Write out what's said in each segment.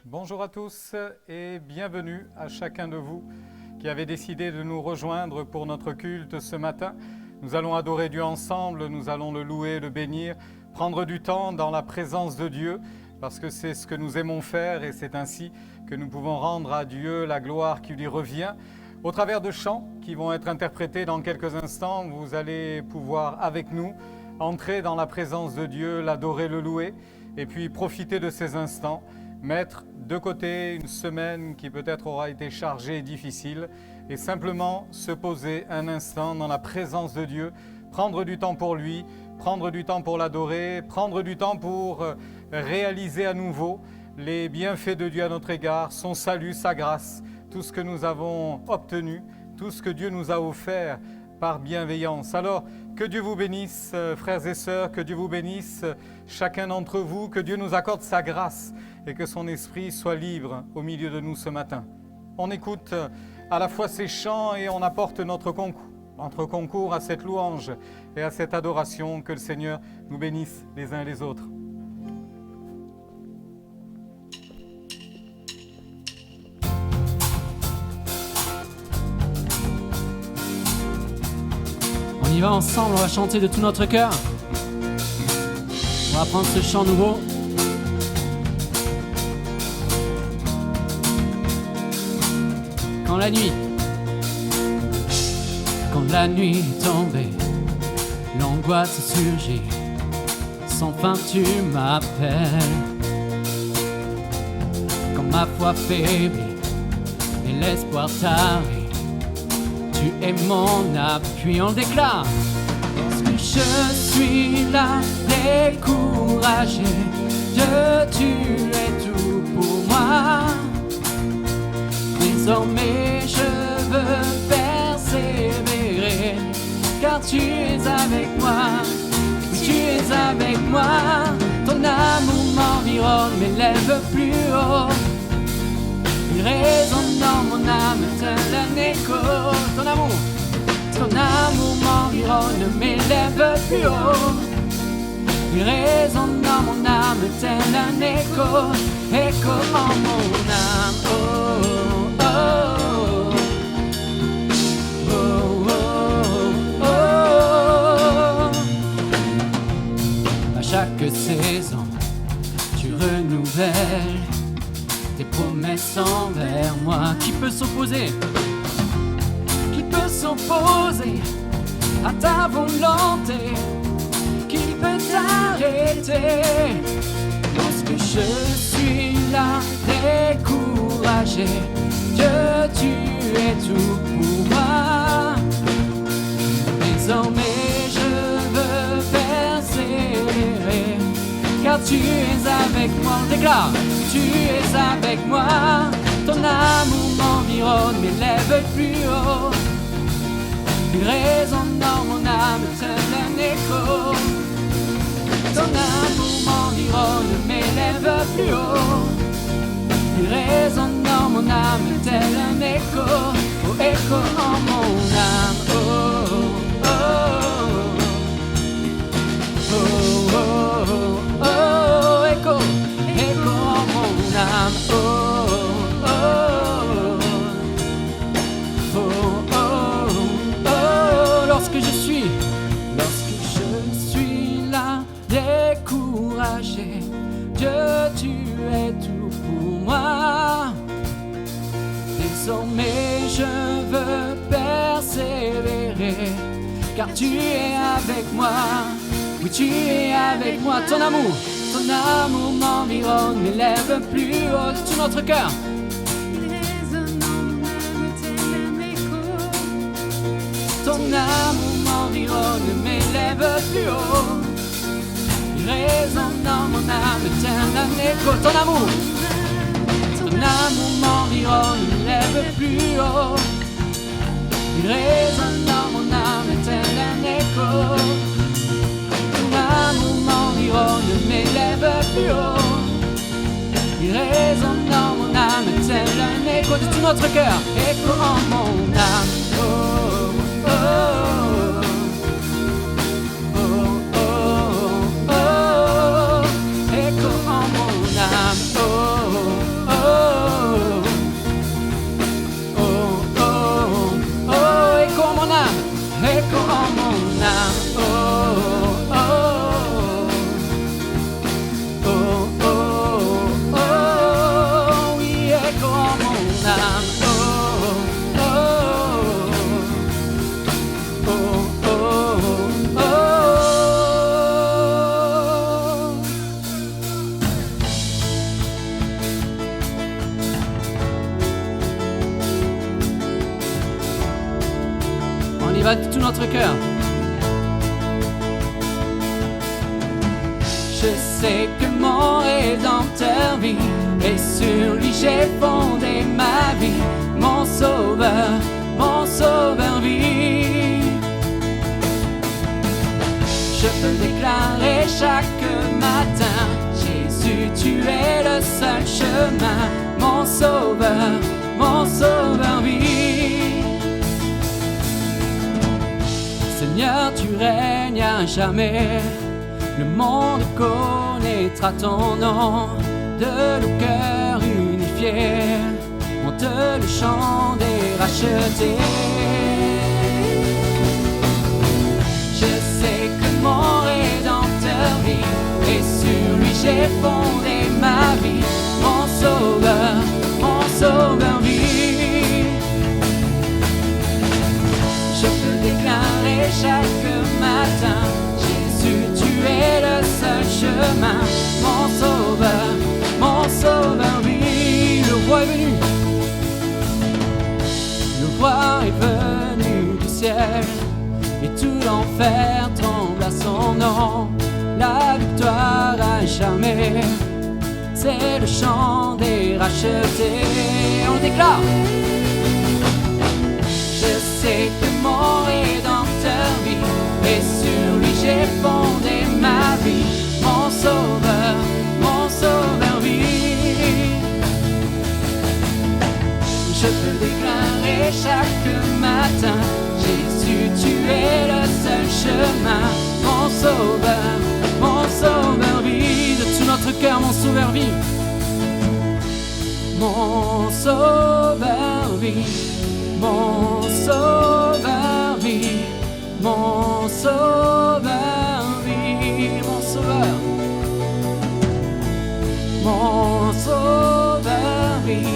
Bonjour à tous et bienvenue à chacun de vous qui avez décidé de nous rejoindre pour notre culte ce matin. Nous allons adorer Dieu ensemble, nous allons le louer, le bénir, prendre du temps dans la présence de Dieu parce que c'est ce que nous aimons faire et c'est ainsi que nous pouvons rendre à Dieu la gloire qui lui revient. Au travers de chants qui vont être interprétés dans quelques instants, vous allez pouvoir avec nous entrer dans la présence de Dieu, l'adorer, le louer et puis profiter de ces instants. Mettre de côté une semaine qui peut-être aura été chargée et difficile et simplement se poser un instant dans la présence de Dieu, prendre du temps pour lui, prendre du temps pour l'adorer, prendre du temps pour réaliser à nouveau les bienfaits de Dieu à notre égard, son salut, sa grâce, tout ce que nous avons obtenu, tout ce que Dieu nous a offert par bienveillance. Alors, que Dieu vous bénisse, frères et sœurs, que Dieu vous bénisse, chacun d'entre vous, que Dieu nous accorde sa grâce et que son esprit soit libre au milieu de nous ce matin. On écoute à la fois ces chants et on apporte notre concours à cette louange et à cette adoration. Que le Seigneur nous bénisse les uns et les autres. On y va ensemble, on va chanter de tout notre cœur. On va prendre ce chant nouveau. Quand la nuit est tombée, l'angoisse surgit, sans fin tu m'appelles. Quand ma foi faiblit et l'espoir tarit, tu es mon appui, on le déclare. Lorsque je suis là, découragé, tu es tout pour moi. Désormais je veux persévérer, car tu es avec moi, tu es avec moi. Ton amour m'environne, m'élève plus haut. Il résonne dans mon âme, tel un écho. Ton amour m'environne, m'élève plus haut. Il résonne dans mon âme, tel un écho, écho en mon âme. Oh, oh, oh, oh, oh, oh. À chaque saison, tu renouvelles tes promesses envers moi. Qui peut s'opposer? Qui peut s'opposer à ta volonté? Qui peut t'arrêter? Lorsque je suis là, découragé, Dieu, tu es tout pour moi. Désormais je veux persévérer, car tu es avec moi. On déclare, tu es avec moi. Ton amour m'environne, m'élève plus haut. Il résonne dans mon âme, tel un écho. Ton amour m'environne, m'élève plus haut. Il résonne dans mon âme, tel un écho. Oh, écho en mon âme. Oh, oh, oh, oh, oh, oh, oh, écho, écho en mon âme. Oh, oh, oh, oh, oh, oh. Lorsque je suis là, découragé, Dieu, tu es tout pour moi. Désormais je veux persévérer, car tu es avec moi. Oui, tu es avec moi. Ton amour m'environne, m'élève plus haut de tout notre cœur. Ton amour m'environne, m'élève plus haut. Il résonne dans mon âme, tel un écho. Ton amour m'environne, m'élève plus haut. Il résonne dans mon âme, tel un écho. Ton amour m'environne, m'élève plus haut. Il résonne dans mon âme, tel un écho de tout notre cœur. Écho en mon va de tout notre cœur. Je sais que mon Rédempteur vit, et sur lui j'ai fondé ma vie. Mon Sauveur vit. Je peux déclarer chaque matin, Jésus, tu es le seul chemin. Mon Sauveur vit. Seigneur, tu règnes à jamais. Le monde connaîtra ton nom. De nos cœurs unifiés, monte le chant des rachetés. Je sais que mon Rédempteur vit, et sur lui j'ai fondé ma vie. Mon Sauveur vit. Je peux déclarer chaque matin, Jésus, tu es le seul chemin. Mon Sauveur vit. Le roi est venu. Le roi est venu du ciel, et tout l'enfer tremble à son nom. La victoire à jamais, c'est le chant des rachetés. On déclare. Je sais que mon Rédempteur vit, et sur lui j'ai fondé ma vie. Mon Sauveur vit. Je peux déclarer chaque matin, Jésus, tu es le seul chemin. Mon Sauveur vit. De tout notre cœur, mon Sauveur vit. Mon Sauveur vit. Mon Sauveur vit. Mon Sauveur vit. Mon Sauveur. Mon Sauveur vit.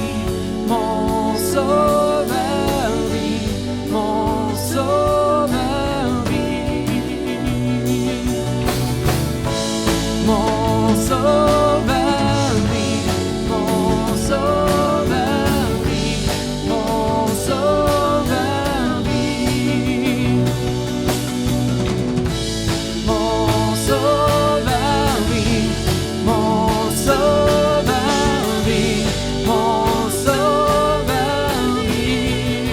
Mon Sauveur vit. Mon Sauveur vit. Mon Sauveur vit. Mon Sauveur vit. Mon Sauveur vit. Mon Sauveur vit. Mon Sauveur vit. Mon Sauveur vit.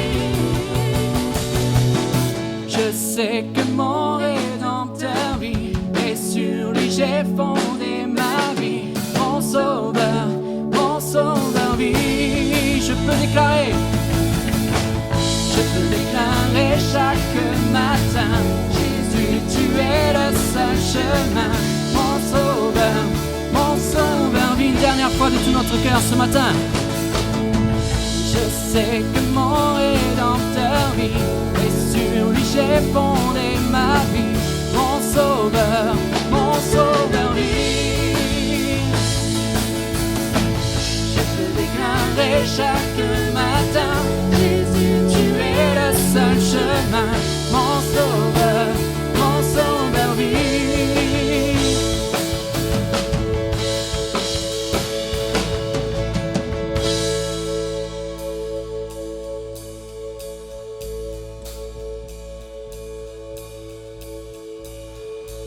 Je sais que mon Rédempteur vit, et sur lui j'ai fondé ma vie. Mon Sauveur vit. Je peux déclarer chaque matin, Jésus, tu es le seul chemin. Mon Sauveur vit. Une dernière fois de tout notre cœur ce matin. Je sais que mon Rédempteur vit, et sur lui j'ai fondé ma vie. Mon Sauveur vit. Je peux déclarer chaque matin, Jésus, tu es le seul chemin. Mon Sauveur vit.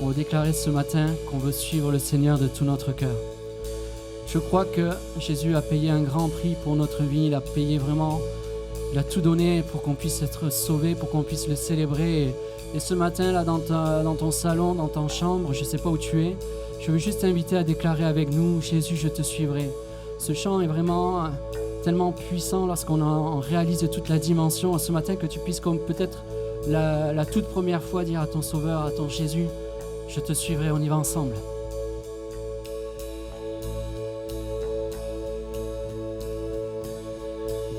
On veut déclarer ce matin qu'on veut suivre le Seigneur de tout notre cœur. Je crois que Jésus a payé un grand prix pour notre vie. Il a payé vraiment, il a tout donné pour qu'on puisse être sauvé, pour qu'on puisse le célébrer. Et ce matin, là, dans ton salon, dans ta chambre, je ne sais pas où tu es, je veux juste t'inviter à déclarer avec nous, Jésus, je te suivrai. Ce chant est vraiment tellement puissant lorsqu'on en réalise toute la dimension. Ce matin, que tu puisses, comme peut-être la toute première fois, dire à ton Sauveur, à ton Jésus, je te suivrai, on y va ensemble.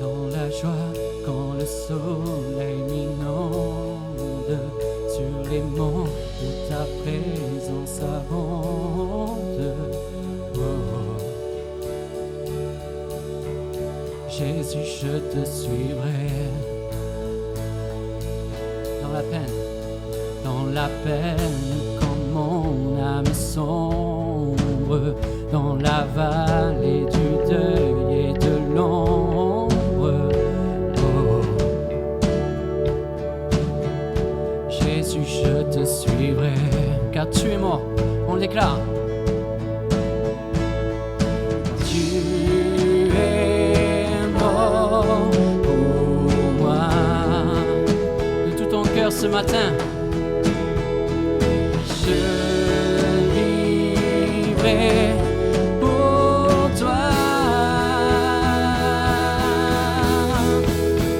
Dans la joie, quand le soleil m'inonde, sur les monts où ta présence abonde. Oh. Jésus, je te suivrai. Dans la peine, quand mon âme sombre, dans la vallée du deuil et de l'ombre. Oh. car tu es mort. On le déclare. Tu es mort pour moi. De tout ton cœur ce matin, je vivrai pour toi.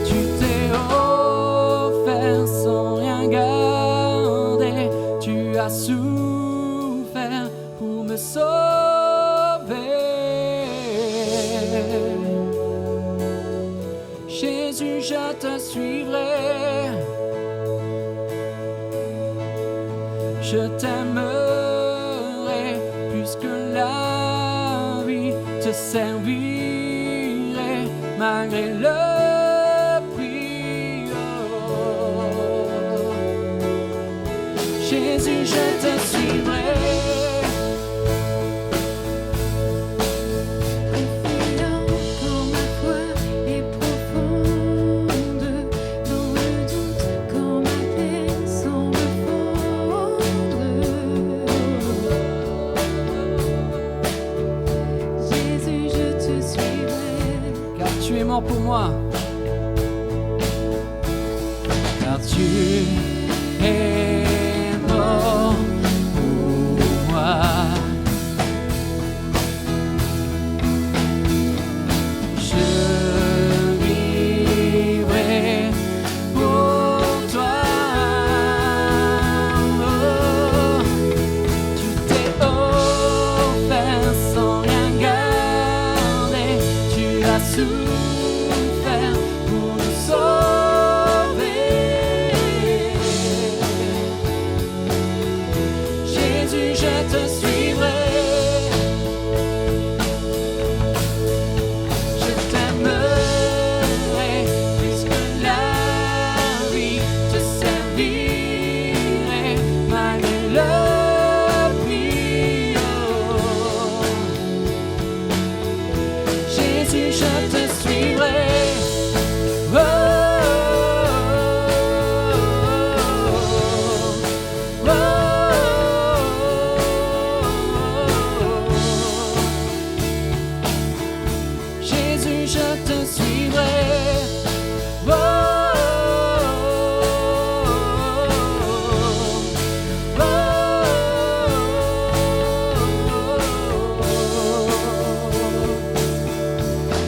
Tu t'es offert sans rien garder. Tu as souffert pour me sauver. Jésus, je te suivrai. Je t'aimerai plus que la vie. Te servirai malgré le prix. Oh. Jésus, je te suivrai. Quand ma foi est profonde, dans le doute, quand ma peine semble fondre, Jésus, je te suivrai. Car tu es mort pour moi. Car tu es mort pour moi. Je vivrai pour toi. Oh, tu t'es offert sans rien garder. Tu as souffert pour nous sauver. Jésus, je te suivrai. Je t'aimerai plus que la vie. Te servirai malgré le prix. Oh. Jésus, je te suivrai. Oh, oh, oh, oh. Jésus, je te suivrai. Oh, oh, oh.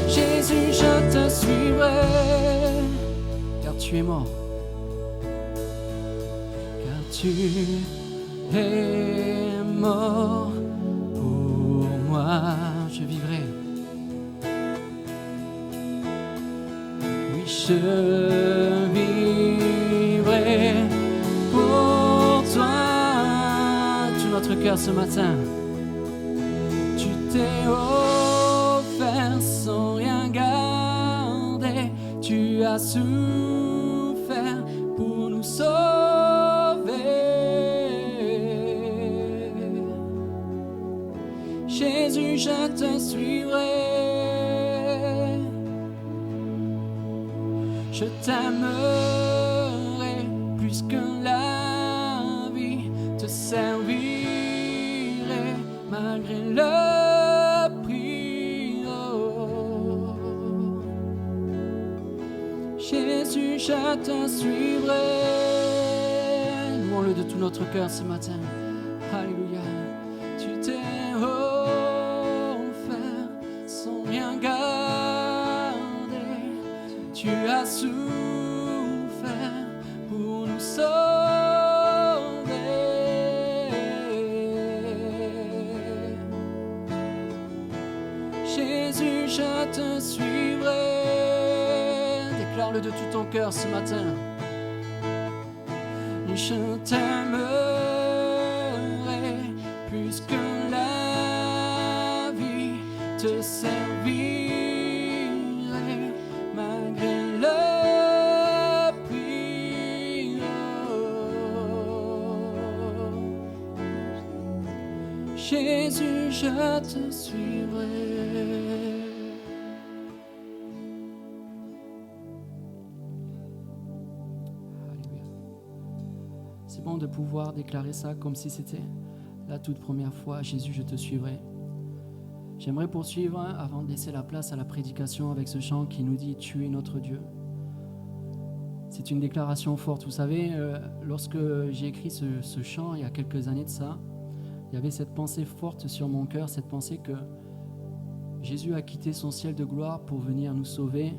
Jésus, je te suivrai, car tu es mort, car tu es mort pour moi. Je vivrai, oui, je vivrai pour toi. Tout notre cœur ce matin, tu t'es offert sans rien garder. Tu as souffert pour nous sauver. Jésus, je te suivrai. Je t'aimerai plus que la vie. Te servirai malgré le prix. Oh. Jésus, je te suivrai. Louons-le de tout notre cœur ce matin. Alléluia. Tu t'es offert sans rien garder. Tu as souffert pour nous sauver. Jésus, je te suivrai. Déclare-le de tout ton cœur ce matin. Je t'aimerai plus que la vie. Te servirai malgré le prix. Oh. Jésus, je te suivrai. C'est bon de pouvoir déclarer ça comme si c'était la toute première fois. Jésus, je te suivrai. J'aimerais poursuivre avant de laisser la place à la prédication avec ce chant qui nous dit « Tu es notre Dieu ». C'est une déclaration forte. Vous savez, lorsque j'ai écrit ce chant il y a quelques années de ça, il y avait cette pensée forte sur mon cœur, cette pensée que Jésus a quitté son ciel de gloire pour venir nous sauver.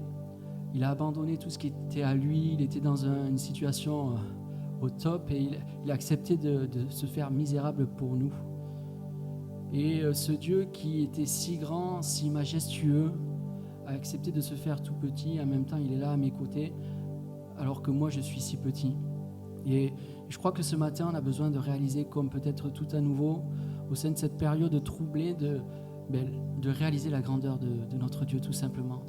Il a abandonné tout ce qui était à lui, il était dans une situation au top et il a accepté de se faire misérable pour nous. Et ce Dieu qui était si grand, si majestueux, a accepté de se faire tout petit. En même temps, il est là à mes côtés, alors que moi, je suis si petit. Et je crois que ce matin, on a besoin de réaliser, comme peut-être tout à nouveau, au sein de cette période troublée, de réaliser la grandeur de notre Dieu, tout simplement.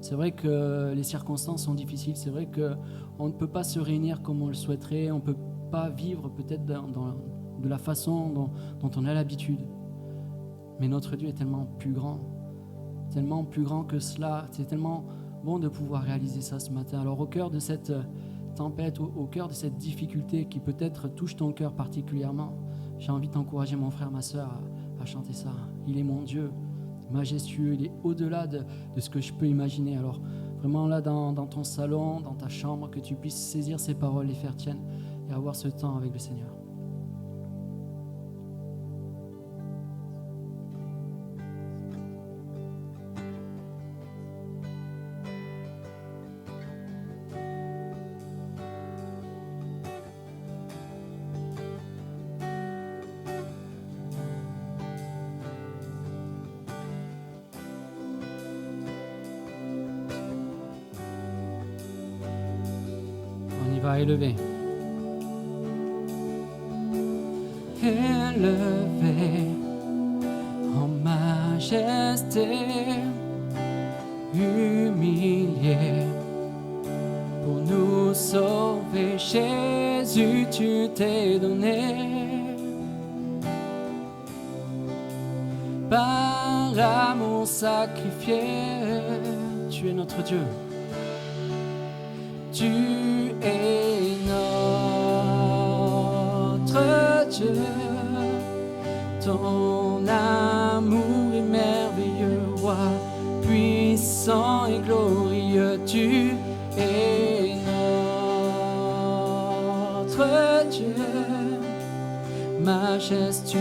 C'est vrai que les circonstances sont difficiles, c'est vrai qu'on ne peut pas se réunir comme on le souhaiterait, on ne peut pas vivre peut-être de la façon dont on a l'habitude. Mais notre Dieu est tellement plus grand que cela. C'est tellement bon de pouvoir réaliser ça ce matin. Alors au cœur de cette tempête, au cœur de cette difficulté qui peut-être touche ton cœur particulièrement, j'ai envie de t'encourager, mon frère, ma soeur, à chanter ça. Il est mon Dieu, majestueux, il est au-delà de ce que je peux imaginer. Alors vraiment là dans ton salon, dans ta chambre, que tu puisses saisir ces paroles, les faire tiennes et avoir ce temps avec le Seigneur. Élevé. Élevé en majesté, humilié pour nous sauver. Jésus, tu t'es donné par amour sacrifié. Tu es notre Dieu. Tu es notre Dieu, ton amour est merveilleux, roi puissant et glorieux. Tu es notre Dieu, majestueux.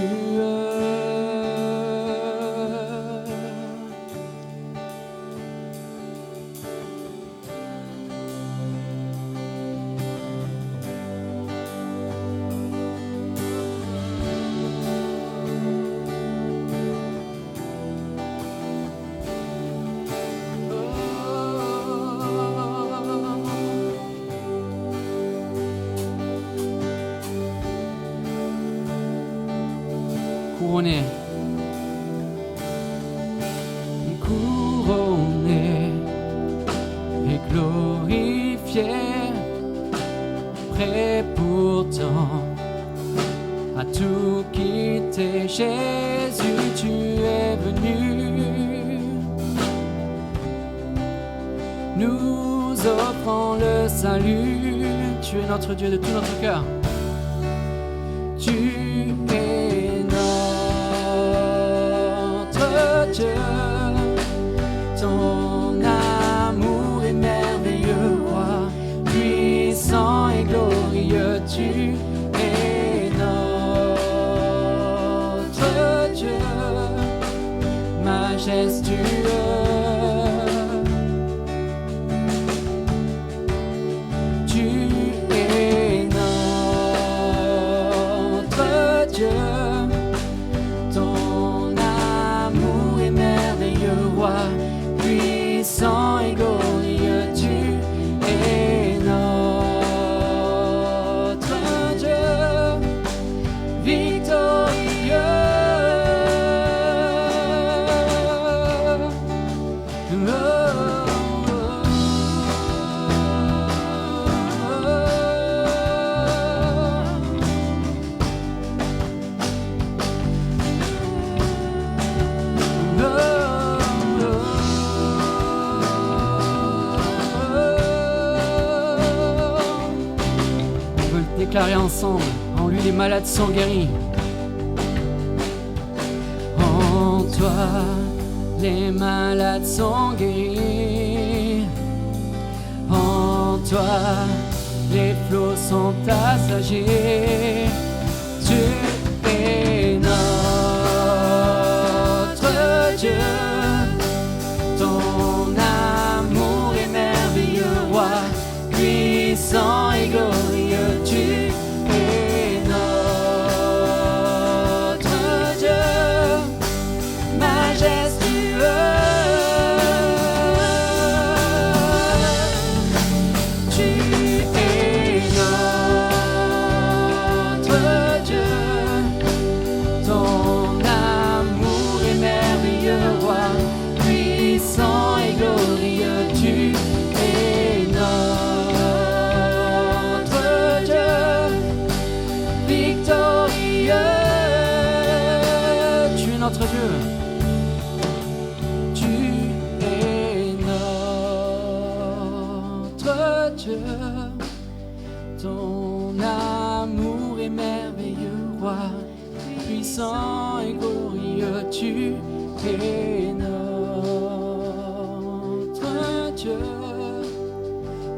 Couronné et glorifié, prêt pourtant à tout quitter. Jésus, tu es venu, nous offrant le salut. Tu es notre Dieu de tout notre cœur. Tu es notre Dieu, ton amour est merveilleux, roi puissant et glorieux. Tu es notre Dieu, majestueux. Ton amour est merveilleux. déclarer ensemble, en lui les malades sont guéris. En toi, les malades sont guéris. En toi, les flots sont assagés. Tu es notre Dieu. Ton amour est merveilleux, roi, puissant et glorieux. Tu es notre Dieu, majestueux. Tu es notre Dieu. Ton amour est merveilleux, roi, puissant et glorieux. Tu es notre Dieu, victorieux. Tu es notre Dieu. Tu es notre Dieu. Ton amour est merveilleux, roi, puissant et glorieux. Tu es notre Dieu,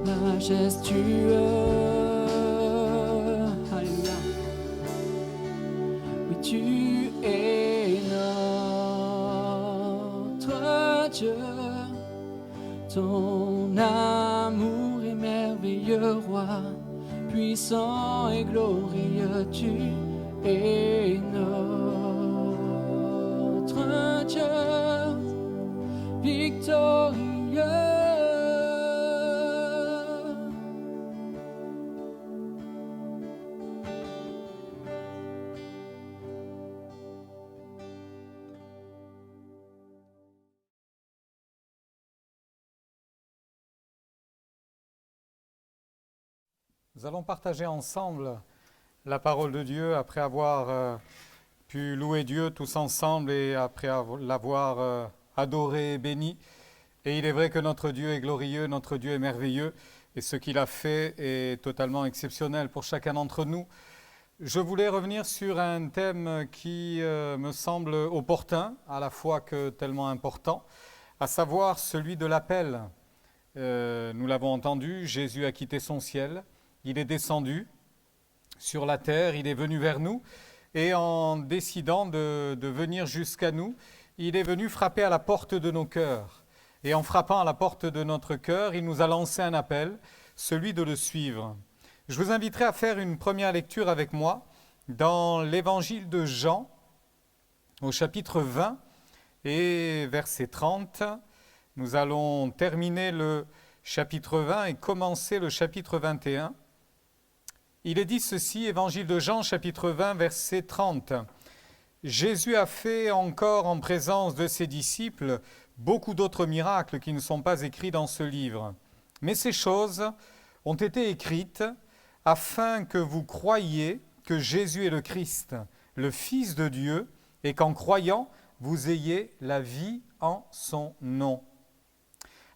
majestueux. Alléluia. Oui, tu es notre Dieu. Ton amour est merveilleux, roi, puissant et glorieux. Tu es notre Dieu, victorieux. Nous allons partager ensemble la parole de Dieu après avoir pu louer Dieu tous ensemble et après l'avoir adoré et béni. Et il est vrai que notre Dieu est glorieux, notre Dieu est merveilleux et ce qu'il a fait est totalement exceptionnel pour chacun d'entre nous. Je voulais revenir sur un thème qui me semble opportun, à la fois que tellement important, à savoir celui de l'appel. Nous l'avons entendu, Jésus a quitté son ciel, il est descendu sur la terre, il est venu vers nous et en décidant de venir jusqu'à nous, il est venu frapper à la porte de nos cœurs. Et en frappant à la porte de notre cœur, il nous a lancé un appel, celui de le suivre. Je vous inviterai à faire une première lecture avec moi dans l'évangile de Jean, au chapitre 20 et verset 30. Nous allons terminer le chapitre 20 et commencer le chapitre 21. Il est dit ceci, évangile de Jean, chapitre 20, verset 30. Jésus a fait encore en présence de ses disciples beaucoup d'autres miracles qui ne sont pas écrits dans ce livre. Mais ces choses ont été écrites afin que vous croyiez que Jésus est le Christ, le Fils de Dieu, et qu'en croyant, vous ayez la vie en son nom.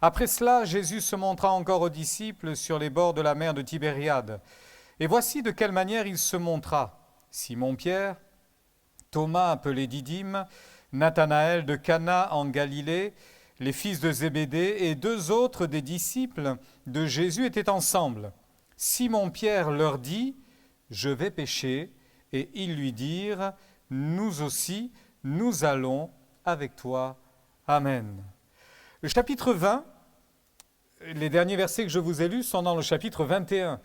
Après cela, Jésus se montra encore aux disciples sur les bords de la mer de Tibériade. Et voici de quelle manière il se montra. Simon-Pierre, Thomas appelé Didyme, Nathanaël de Cana en Galilée, les fils de Zébédée et deux autres des disciples de Jésus étaient ensemble. Simon-Pierre leur dit « Je vais pêcher » et ils lui dirent « Nous aussi, nous allons avec toi. Amen. » Le chapitre 20, les derniers versets que je vous ai lus sont dans le chapitre 21.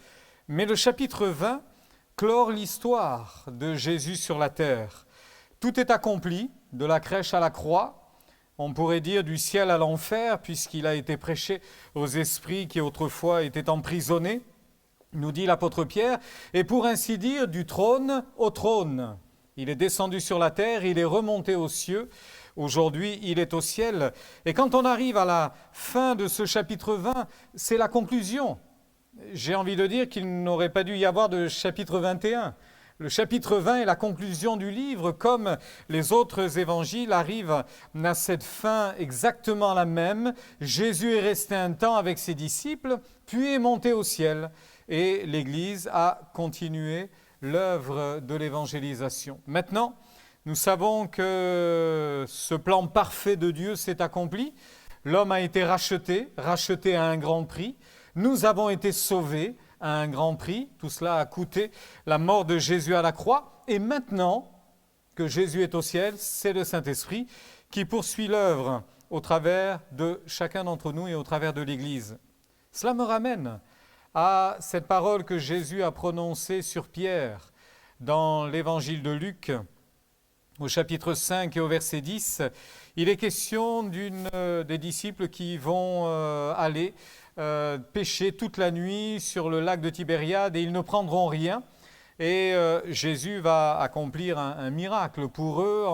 Mais le chapitre 20 clore l'histoire de Jésus sur la terre. Tout est accompli, de la crèche à la croix, on pourrait dire du ciel à l'enfer, puisqu'il a été prêché aux esprits qui autrefois étaient emprisonnés, nous dit l'apôtre Pierre, et pour ainsi dire du trône au trône. Il est descendu sur la terre, il est remonté aux cieux, aujourd'hui il est au ciel. Et quand on arrive à la fin de ce chapitre 20, c'est la conclusion. J'ai envie de dire qu'il n'aurait pas dû y avoir de chapitre 21. Le chapitre 20 est la conclusion du livre, comme les autres évangiles arrivent à cette fin exactement la même. Jésus est resté un temps avec ses disciples, puis est monté au ciel, et l'Église a continué l'œuvre de l'évangélisation. Maintenant, nous savons que ce plan parfait de Dieu s'est accompli. L'homme a été racheté à un grand prix. Nous avons été sauvés à un grand prix. Tout cela a coûté la mort de Jésus à la croix. Et maintenant que Jésus est au ciel, c'est le Saint-Esprit qui poursuit l'œuvre au travers de chacun d'entre nous et au travers de l'Église. Cela me ramène à cette parole que Jésus a prononcée sur Pierre dans l'Évangile de Luc, au chapitre 5 et au verset 10. Il est question des disciples qui vont aller pêcher toute la nuit sur le lac de Tibériade et ils ne prendront rien. Et Jésus va accomplir un miracle pour eux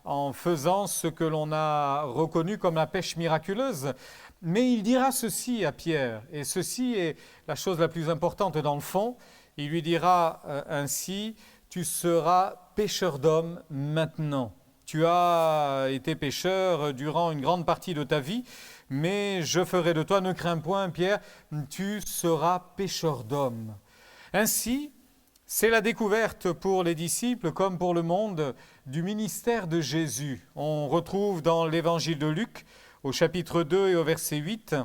en faisant ce que l'on a reconnu comme la pêche miraculeuse. Mais il dira ceci à Pierre, et ceci est la chose la plus importante dans le fond. Il lui dira ainsi, « Tu seras pêcheur d'hommes maintenant. Tu as été pêcheur durant une grande partie de ta vie, mais je ferai de toi, ne crains point, Pierre, tu seras pêcheur d'hommes. » Ainsi, c'est la découverte pour les disciples comme pour le monde du ministère de Jésus. On retrouve dans l'Évangile de Luc, au chapitre 2 et au verset 8,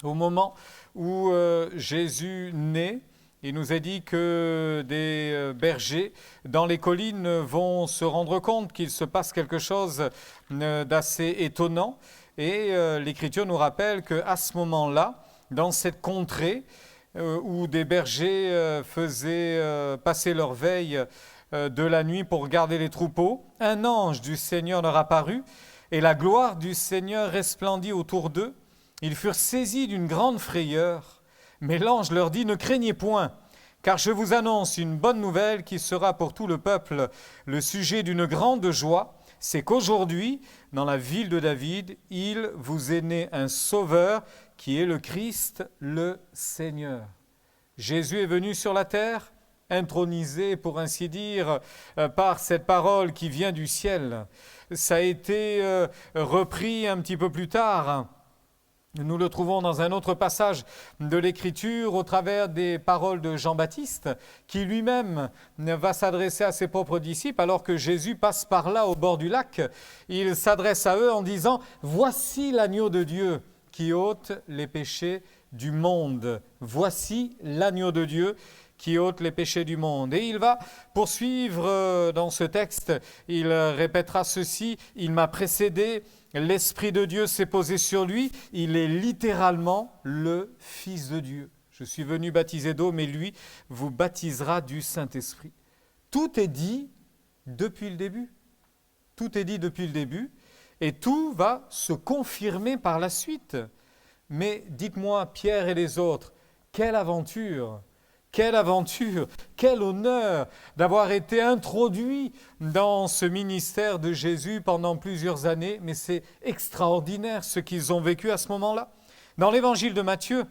au moment où Jésus naît, il nous est dit que des bergers dans les collines vont se rendre compte qu'il se passe quelque chose d'assez étonnant. Et l'Écriture nous rappelle qu'à ce moment-là, dans cette contrée où des bergers faisaient passer leur veille de la nuit pour garder les troupeaux, un ange du Seigneur leur apparut et la gloire du Seigneur resplendit autour d'eux. Ils furent saisis d'une grande frayeur. Mais l'ange leur dit, « Ne craignez point, car je vous annonce une bonne nouvelle qui sera pour tout le peuple le sujet d'une grande joie. C'est qu'aujourd'hui, dans la ville de David, il vous est né un sauveur qui est le Christ, le Seigneur. » Jésus est venu sur la terre, intronisé, pour ainsi dire, par cette parole qui vient du ciel. Ça a été repris un petit peu plus tard. Nous le trouvons dans un autre passage de l'Écriture au travers des paroles de Jean-Baptiste qui lui-même va s'adresser à ses propres disciples alors que Jésus passe par là au bord du lac. Il s'adresse à eux en disant « Voici l'agneau de Dieu qui ôte les péchés du monde. Voici l'agneau de Dieu qui ôte les péchés du monde. » Et il va poursuivre dans ce texte, il répétera ceci, « Il m'a précédé, l'Esprit de Dieu s'est posé sur lui, il est littéralement le Fils de Dieu. Je suis venu baptiser d'eau, mais lui vous baptisera du Saint-Esprit. » Tout est dit depuis le début. Tout est dit depuis le début et tout va se confirmer par la suite. Mais dites-moi, Pierre et les autres, quelle aventure! Quelle aventure, quel honneur d'avoir été introduit dans ce ministère de Jésus pendant plusieurs années. Mais c'est extraordinaire ce qu'ils ont vécu à ce moment-là. Dans l'Évangile de Matthieu,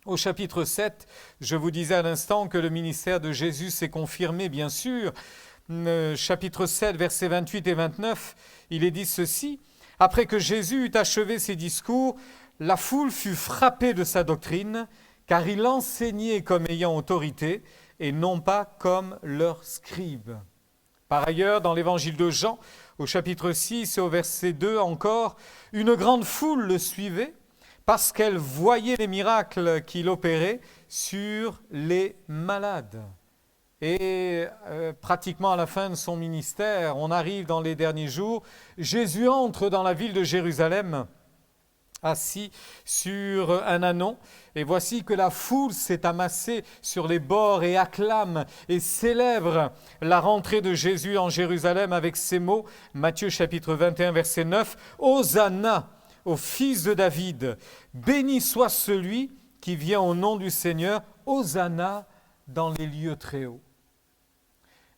au chapitre 7, je vous disais à l'instant que le ministère de Jésus s'est confirmé, bien sûr. Chapitre 7, versets 28 et 29, il est dit ceci. « Après que Jésus eut achevé ses discours, la foule fut frappée de sa doctrine, car il enseignait comme ayant autorité et non pas comme leurs scribes. » Par ailleurs, dans l'évangile de Jean, au chapitre 6 et au verset 2 encore, une grande foule le suivait parce qu'elle voyait les miracles qu'il opérait sur les malades. Et pratiquement à la fin de son ministère, on arrive dans les derniers jours, Jésus entre dans la ville de Jérusalem, assis sur un ânon, et voici que la foule s'est amassée sur les bords et acclame et célèbre la rentrée de Jésus en Jérusalem avec ces mots, Matthieu chapitre 21 verset 9, « Hosanna au fils de David, béni soit celui qui vient au nom du Seigneur, Hosanna dans les lieux très hauts. »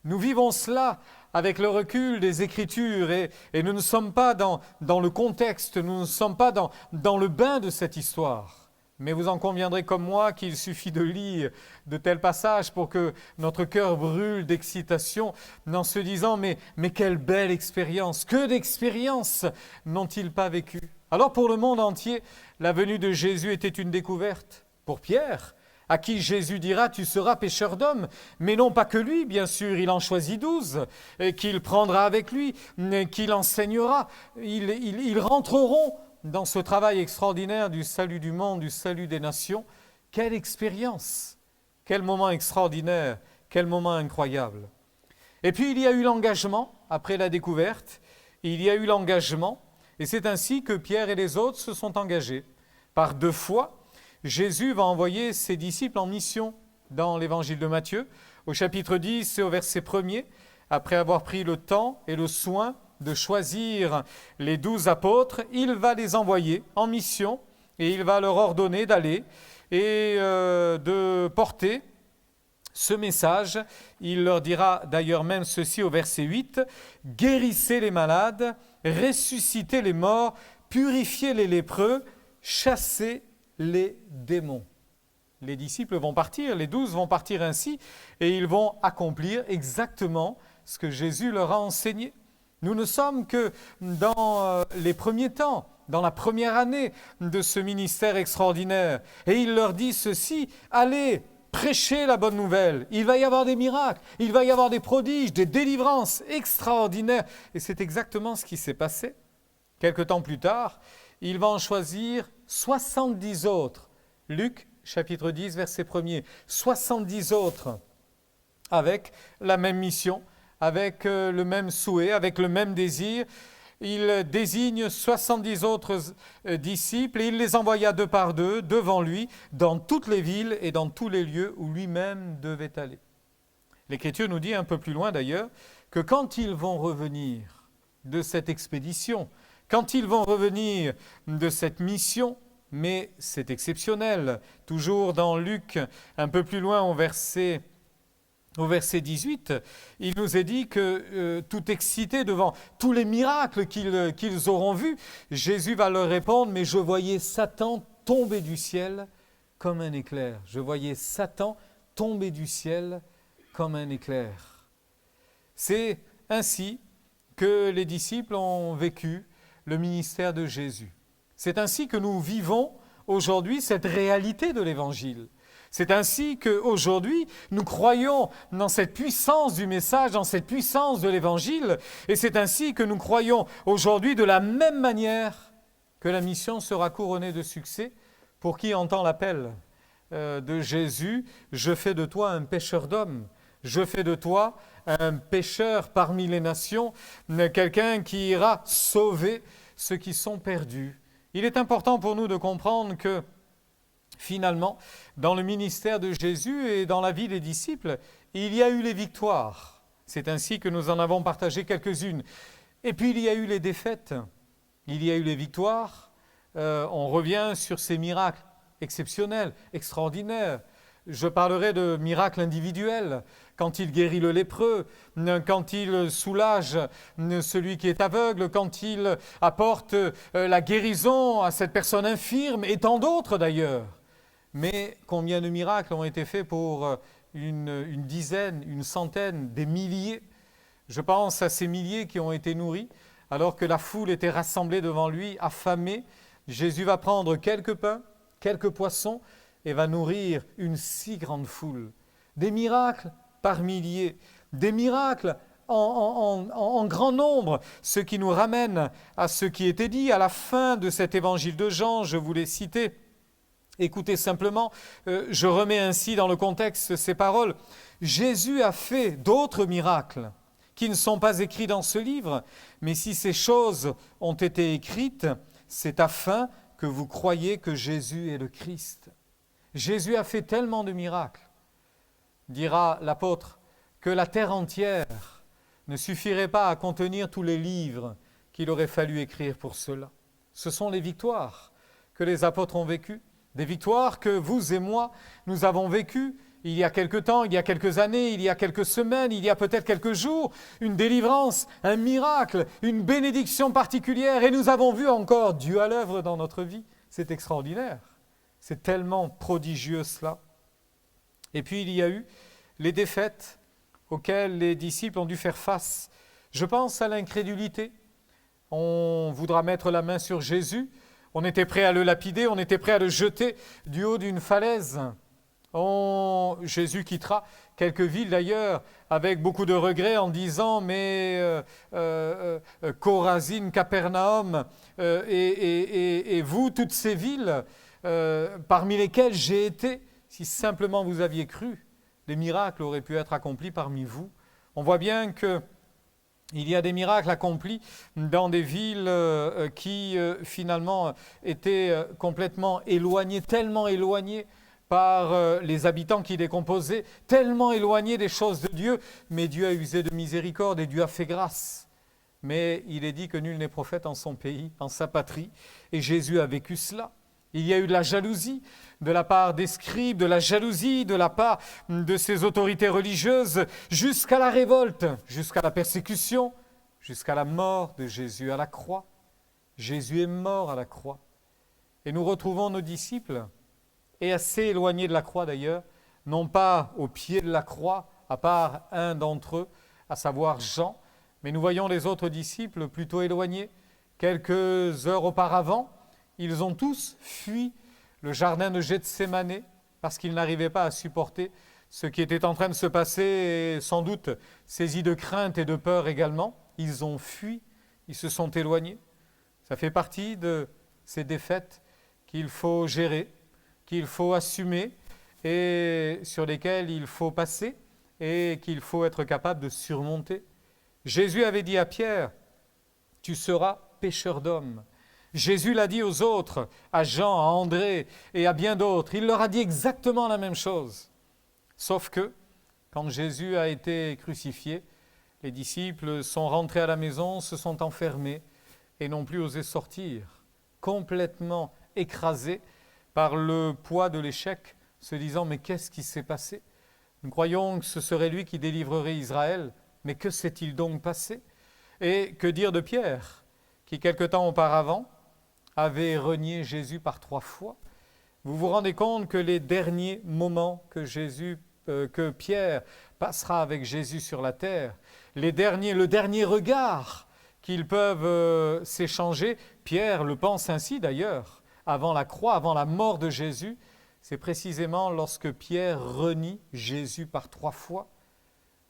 Nous vivons cela avec le recul des Écritures et nous ne sommes pas dans le contexte, nous ne sommes pas dans le bain de cette histoire. Mais vous en conviendrez comme moi qu'il suffit de lire de tels passages pour que notre cœur brûle d'excitation en se disant mais quelle belle expérience, que d'expériences n'ont-ils pas vécu? Alors pour le monde entier, la venue de Jésus était une découverte. Pour Pierre, à qui Jésus dira « Tu seras pêcheur d'hommes », mais non pas que lui, bien sûr, il en choisit 12, qu'il prendra avec lui, qu'il enseignera. Ils rentreront dans ce travail extraordinaire du salut du monde, du salut des nations. Quelle expérience! Quel moment extraordinaire! Quel moment incroyable! Et puis il y a eu l'engagement, après la découverte, il y a eu l'engagement, et c'est ainsi que Pierre et les autres se sont engagés. Par 2 fois, Jésus va envoyer ses disciples en mission dans l'évangile de Matthieu, au chapitre 10 et au verset 1er, après avoir pris le temps et le soin de choisir les 12 apôtres, il va les envoyer en mission et il va leur ordonner d'aller et de porter ce message. Il leur dira d'ailleurs même ceci au verset 8, « Guérissez les malades, ressuscitez les morts, purifiez les lépreux, chassez les démons. » Les disciples vont partir, les 12 vont partir ainsi et ils vont accomplir exactement ce que Jésus leur a enseigné. Nous ne sommes que dans les premiers temps, dans la première année de ce ministère extraordinaire. Et il leur dit ceci, allez, prêchez la bonne nouvelle. Il va y avoir des miracles, il va y avoir des prodiges, des délivrances extraordinaires. Et c'est exactement ce qui s'est passé. Quelque temps plus tard, il va en choisir 70 autres. Luc, chapitre 10, verset 1er. 70 autres avec la même mission, avec le même souhait, avec le même désir. Il désigne 70 autres disciples et il les envoya 2 par 2 devant lui dans toutes les villes et dans tous les lieux où lui-même devait aller. L'Écriture nous dit un peu plus loin d'ailleurs que quand ils vont revenir de cette expédition, quand ils vont revenir de cette mission, mais c'est exceptionnel, toujours dans Luc, un peu plus loin au verset 18, il nous est dit que tout excité devant tous les miracles qu'ils auront vus, Jésus va leur répondre « Mais je voyais Satan tomber du ciel comme un éclair. » Je voyais Satan tomber du ciel comme un éclair. C'est ainsi que les disciples ont vécu le ministère de Jésus. C'est ainsi que nous vivons aujourd'hui cette réalité de l'Évangile. C'est ainsi qu'aujourd'hui, nous croyons dans cette puissance du message, dans cette puissance de l'Évangile, et c'est ainsi que nous croyons aujourd'hui de la même manière que la mission sera couronnée de succès pour qui entend l'appel de Jésus, « Je fais de toi un pêcheur d'hommes, je fais de toi un pêcheur parmi les nations, quelqu'un qui ira sauver ceux qui sont perdus. » Il est important pour nous de comprendre que finalement, dans le ministère de Jésus et dans la vie des disciples, il y a eu les victoires. C'est ainsi que nous en avons partagé quelques-unes. Et puis il y a eu les défaites, il y a eu les victoires. On revient sur ces miracles exceptionnels, extraordinaires. Je parlerai de miracles individuels, quand il guérit le lépreux, quand il soulage celui qui est aveugle, quand il apporte la guérison à cette personne infirme, et tant d'autres d'ailleurs. Mais combien de miracles ont été faits pour une dizaine, une centaine, des milliers? Je pense à ces milliers qui ont été nourris, alors que la foule était rassemblée devant lui, affamée. Jésus va prendre quelques pains, quelques poissons, et va nourrir une si grande foule. Des miracles par milliers, des miracles en grand nombre, ce qui nous ramène à ce qui était dit à la fin de cet évangile de Jean, je vous l'ai cité. Écoutez simplement, je remets ainsi dans le contexte ces paroles. Jésus a fait d'autres miracles qui ne sont pas écrits dans ce livre, mais si ces choses ont été écrites, c'est afin que vous croyiez que Jésus est le Christ. Jésus a fait tellement de miracles, dira l'apôtre, que la terre entière ne suffirait pas à contenir tous les livres qu'il aurait fallu écrire pour cela. Ce sont les victoires que les apôtres ont vécues, des victoires que vous et moi, nous avons vécues il y a quelque temps, il y a quelques années, il y a quelques semaines, il y a peut-être quelques jours, une délivrance, un miracle, une bénédiction particulière, et nous avons vu encore Dieu à l'œuvre dans notre vie. C'est extraordinaire. C'est tellement prodigieux cela. Et puis il y a eu les défaites auxquelles les disciples ont dû faire face. Je pense à l'incrédulité. On voudra mettre la main sur Jésus. On était prêt à le lapider, on était prêt à le jeter du haut d'une falaise. Jésus quittera quelques villes d'ailleurs avec beaucoup de regrets en disant mais Chorazine, Capernaum et vous, toutes ces villes parmi lesquelles j'ai été, si simplement vous aviez cru, les miracles auraient pu être accomplis parmi vous. On voit bien que il y a des miracles accomplis dans des villes qui finalement étaient complètement éloignées, tellement éloignées par les habitants qui les composaient, tellement éloignés des choses de Dieu, mais Dieu a usé de miséricorde et Dieu a fait grâce. Mais il est dit que nul n'est prophète en son pays, en sa patrie, et Jésus a vécu cela. Il y a eu de la jalousie de la part des scribes, de la jalousie de la part de ces autorités religieuses, jusqu'à la révolte, jusqu'à la persécution, jusqu'à la mort de Jésus à la croix. Jésus est mort à la croix. Et nous retrouvons nos disciples, et assez éloignés de la croix d'ailleurs, non pas au pied de la croix, à part un d'entre eux, à savoir Jean, mais nous voyons les autres disciples plutôt éloignés. Quelques heures auparavant, ils ont tous fui le jardin de Gethsémanée parce qu'ils n'arrivaient pas à supporter ce qui était en train de se passer et sans doute saisis de crainte et de peur également. Ils ont fui, ils se sont éloignés. Ça fait partie de ces défaites qu'il faut gérer, qu'il faut assumer et sur lesquelles il faut passer et qu'il faut être capable de surmonter. Jésus avait dit à Pierre, « Tu seras pêcheur d'hommes ». Jésus l'a dit aux autres, à Jean, à André et à bien d'autres. Il leur a dit exactement la même chose. Sauf que, quand Jésus a été crucifié, les disciples sont rentrés à la maison, se sont enfermés et n'ont plus osé sortir, complètement écrasés par le poids de l'échec, se disant « Mais qu'est-ce qui s'est passé ? Nous croyons que ce serait lui qui délivrerait Israël, mais que s'est-il donc passé ?» Et que dire de Pierre, qui quelque temps auparavant avait renié Jésus par 3 fois. Vous vous rendez compte que les derniers moments que Pierre passera avec Jésus sur la terre, le dernier regard qu'ils peuvent s'échanger, Pierre le pense ainsi d'ailleurs, avant la croix, avant la mort de Jésus, c'est précisément lorsque Pierre renie Jésus par 3 fois.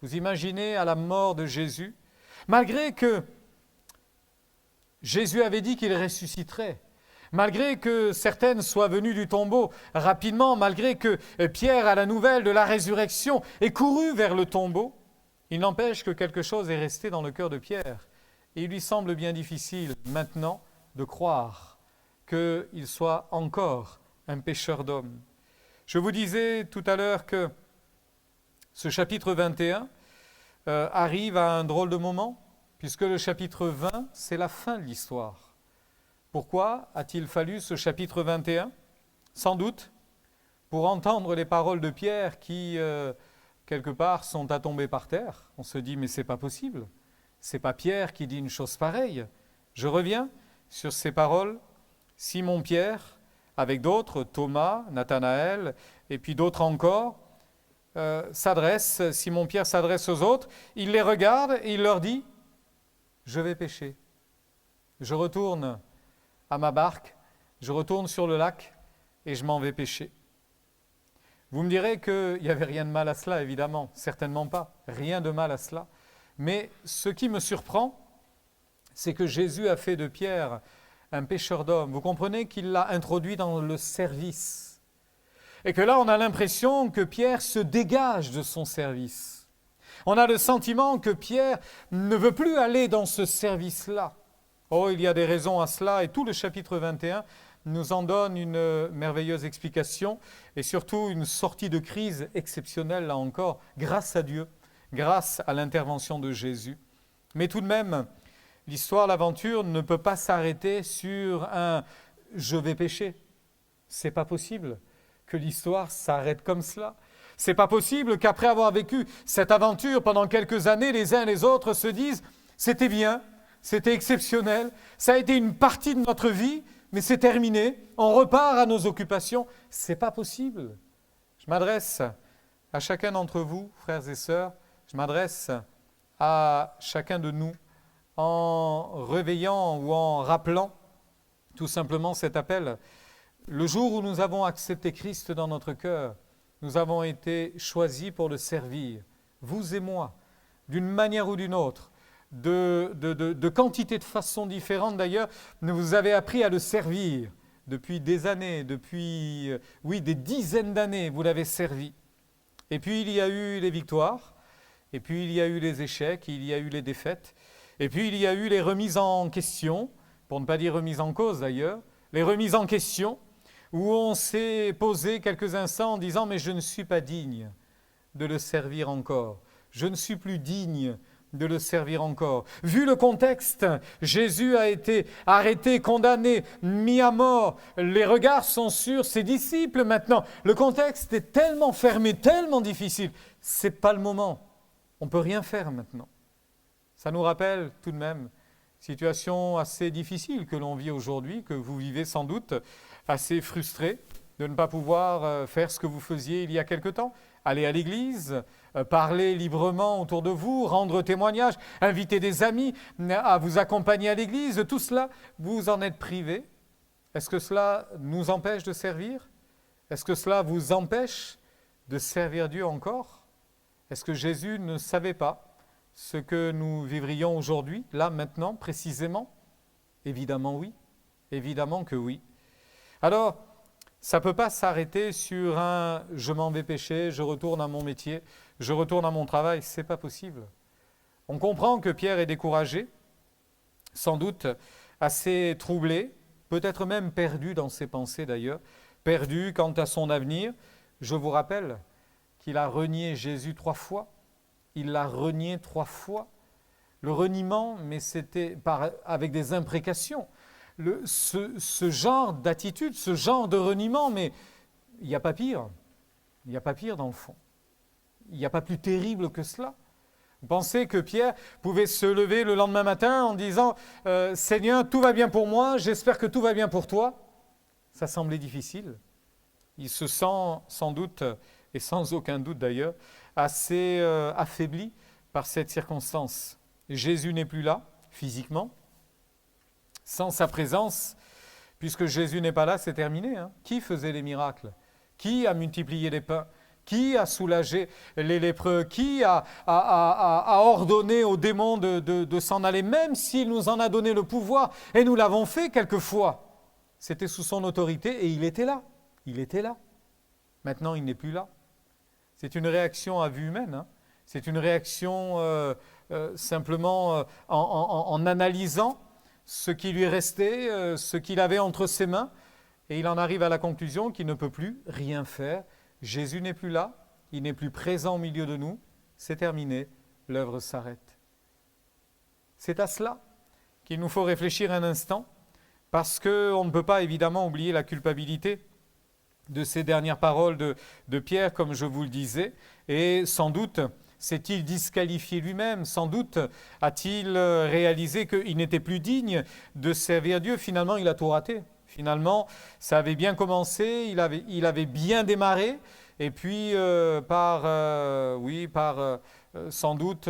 Vous imaginez à la mort de Jésus, malgré que Jésus avait dit qu'il ressusciterait. Malgré que certaines soient venues du tombeau rapidement, malgré que Pierre, à la nouvelle de la résurrection, ait couru vers le tombeau, il n'empêche que quelque chose est resté dans le cœur de Pierre. Et il lui semble bien difficile maintenant de croire qu'il soit encore un pêcheur d'hommes. Je vous disais tout à l'heure que ce chapitre 21 arrive à un drôle de moment, puisque le chapitre 20, c'est la fin de l'histoire. Pourquoi a-t-il fallu ce chapitre 21 ? Sans doute pour entendre les paroles de Pierre qui, quelque part, sont à tomber par terre. On se dit, mais c'est pas possible. C'est pas Pierre qui dit une chose pareille. Je reviens sur ces paroles. Simon-Pierre, avec d'autres, Thomas, Nathanaël, et puis d'autres encore, Simon-Pierre s'adresse aux autres. Il les regarde et il leur dit, je vais pêcher. Je retourne à ma barque, je retourne sur le lac et je m'en vais pêcher. Vous me direz qu'il n'y avait rien de mal à cela, évidemment, certainement pas, rien de mal à cela. Mais ce qui me surprend, c'est que Jésus a fait de Pierre un pêcheur d'hommes. Vous comprenez qu'il l'a introduit dans le service. Et que là, on a l'impression que Pierre se dégage de son service. On a le sentiment que Pierre ne veut plus aller dans ce service-là. Oh, il y a des raisons à cela, et tout le chapitre 21 nous en donne une merveilleuse explication, et surtout une sortie de crise exceptionnelle, là encore, grâce à Dieu, grâce à l'intervention de Jésus. Mais tout de même, l'histoire, l'aventure ne peut pas s'arrêter sur un « je vais pêcher ». C'est pas possible que l'histoire s'arrête comme cela. C'est pas possible qu'après avoir vécu cette aventure pendant quelques années, les uns et les autres se disent « c'était bien ». C'était exceptionnel, ça a été une partie de notre vie, mais c'est terminé, on repart à nos occupations. C'est pas possible. Je m'adresse à chacun d'entre vous, frères et sœurs, je m'adresse à chacun de nous en réveillant ou en rappelant tout simplement cet appel. Le jour où nous avons accepté Christ dans notre cœur, nous avons été choisis pour le servir, vous et moi, d'une manière ou d'une autre, de quantité de façons différentes d'ailleurs, vous avez appris à le servir depuis des années, depuis des dizaines d'années, vous l'avez servi. Et puis il y a eu les victoires, et puis il y a eu les échecs, il y a eu les défaites, et puis il y a eu les remises en question, pour ne pas dire remises en cause d'ailleurs, les remises en question, où on s'est posé quelques instants en disant « mais je ne suis pas digne de le servir encore, je ne suis plus digne de le servir encore ». Vu le contexte, Jésus a été arrêté, condamné, mis à mort, les regards sont sur ses disciples maintenant. Le contexte est tellement fermé, tellement difficile, ce n'est pas le moment, on ne peut rien faire maintenant. Ça nous rappelle tout de même situation assez difficile que l'on vit aujourd'hui, que vous vivez sans doute, assez frustré de ne pas pouvoir faire ce que vous faisiez il y a quelque temps, aller à l'église, parler librement autour de vous, rendre témoignage, inviter des amis à vous accompagner à l'église, tout cela, vous en êtes privé. Est-ce que cela nous empêche de servir? Est-ce que cela vous empêche de servir Dieu encore? Est-ce que Jésus ne savait pas ce que nous vivrions aujourd'hui, là, maintenant, précisément? Évidemment oui, évidemment que oui. Alors, ça ne peut pas s'arrêter sur un « je m'en vais pécher, je retourne à mon métier, je retourne à mon travail », ce n'est pas possible. On comprend que Pierre est découragé, sans doute assez troublé, peut-être même perdu dans ses pensées d'ailleurs, perdu quant à son avenir. Je vous rappelle qu'il a renié Jésus 3 fois. Il l'a renié 3 fois. Le reniement, mais c'était avec des imprécations. Ce genre d'attitude, ce genre de reniement, mais il n'y a pas pire. Il n'y a pas pire dans le fond. Il n'y a pas plus terrible que cela. Vous pensez que Pierre pouvait se lever le lendemain matin en disant « Seigneur, tout va bien pour moi, j'espère que tout va bien pour toi ». Ça semblait difficile. Il se sent sans doute, et sans aucun doute d'ailleurs, assez affaibli par cette circonstance. Jésus n'est plus là, physiquement. Sans sa présence, puisque Jésus n'est pas là, c'est terminé. Qui faisait les miracles? Qui a multiplié les pains? Qui a soulagé les lépreux? Qui a ordonné aux démons de s'en aller, même s'il nous en a donné le pouvoir? Et nous l'avons fait quelquefois. C'était sous son autorité et il était là. Il était là. Maintenant, il n'est plus là. C'est une réaction à vue humaine. C'est une réaction simplement en analysant ce qui lui restait, ce qu'il avait entre ses mains. Et il en arrive à la conclusion qu'il ne peut plus rien faire. Jésus n'est plus là, il n'est plus présent au milieu de nous. C'est terminé, l'œuvre s'arrête. C'est à cela qu'il nous faut réfléchir un instant, parce qu'on ne peut pas évidemment oublier la culpabilité de ces dernières paroles de Pierre, comme je vous le disais, et sans doute s'est-il disqualifié lui-même, sans doute a-t-il réalisé qu'il n'était plus digne de servir Dieu. Finalement, il a tout raté. Finalement, ça avait bien commencé, il avait bien démarré, et puis sans doute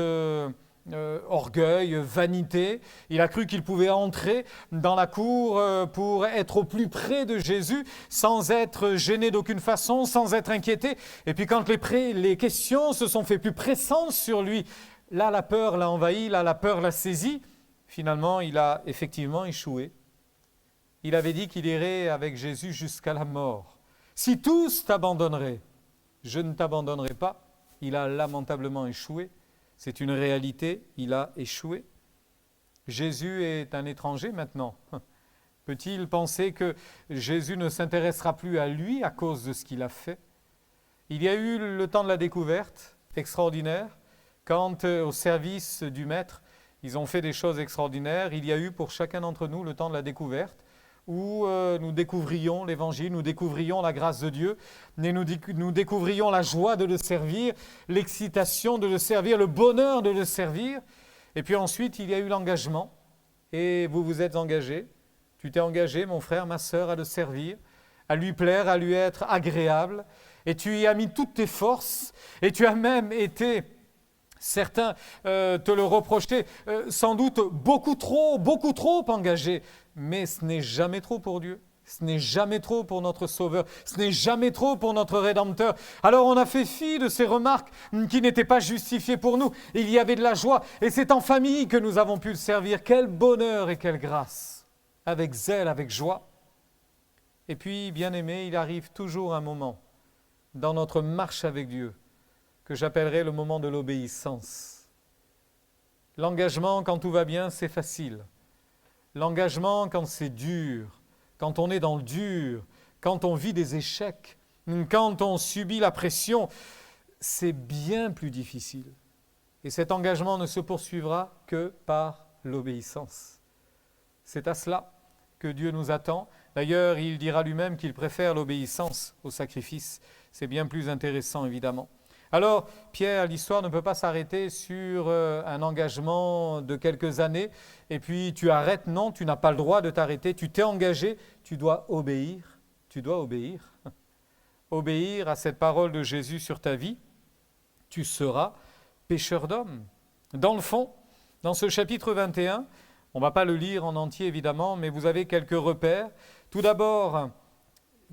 orgueil, vanité, il a cru qu'il pouvait entrer dans la cour pour être au plus près de Jésus sans être gêné d'aucune façon, sans être inquiété. Et puis quand les questions se sont fait plus pressantes sur lui, là la peur l'a envahi, là la peur l'a saisi. Finalement, il a effectivement échoué. Il avait dit qu'il irait avec Jésus jusqu'à la mort. Si tous t'abandonneraient, je ne t'abandonnerai pas. Il a lamentablement échoué. C'est une réalité, il a échoué. Jésus est un étranger maintenant. Peut-il penser que Jésus ne s'intéressera plus à lui à cause de ce qu'il a fait? Il y a eu le temps de la découverte, extraordinaire, quand au service du Maître, ils ont fait des choses extraordinaires. Il y a eu pour chacun d'entre nous le temps de la découverte, où nous découvrions l'Évangile, nous découvrions la grâce de Dieu, et nous découvrions la joie de le servir, l'excitation de le servir, le bonheur de le servir. Et puis ensuite, il y a eu l'engagement, et vous vous êtes engagés. Tu t'es engagé, mon frère, ma sœur, à le servir, à lui plaire, à lui être agréable, et tu y as mis toutes tes forces, et tu as même été, certains te le reprochaient, sans doute beaucoup trop engagé, mais ce n'est jamais trop pour Dieu. Ce n'est jamais trop pour notre Sauveur, ce n'est jamais trop pour notre Rédempteur. Alors on a fait fi de ces remarques qui n'étaient pas justifiées pour nous. Il y avait de la joie et c'est en famille que nous avons pu le servir. Quel bonheur et quelle grâce, avec zèle, avec joie. Et puis, bien-aimé, il arrive toujours un moment dans notre marche avec Dieu que j'appellerai le moment de l'obéissance. L'engagement, quand tout va bien, c'est facile. L'engagement, quand c'est dur, quand on est dans le dur, quand on vit des échecs, quand on subit la pression, c'est bien plus difficile. Et cet engagement ne se poursuivra que par l'obéissance. C'est à cela que Dieu nous attend. D'ailleurs, il dira lui-même qu'il préfère l'obéissance au sacrifice. C'est bien plus intéressant, évidemment. Alors, Pierre, l'histoire ne peut pas s'arrêter sur un engagement de quelques années, et puis tu arrêtes. Non, tu n'as pas le droit de t'arrêter. Tu t'es engagé, tu dois obéir. Tu dois obéir. Obéir à cette parole de Jésus sur ta vie. Tu seras pécheur d'hommes. Dans le fond, dans ce chapitre 21, on ne va pas le lire en entier, évidemment, mais vous avez quelques repères. Tout d'abord,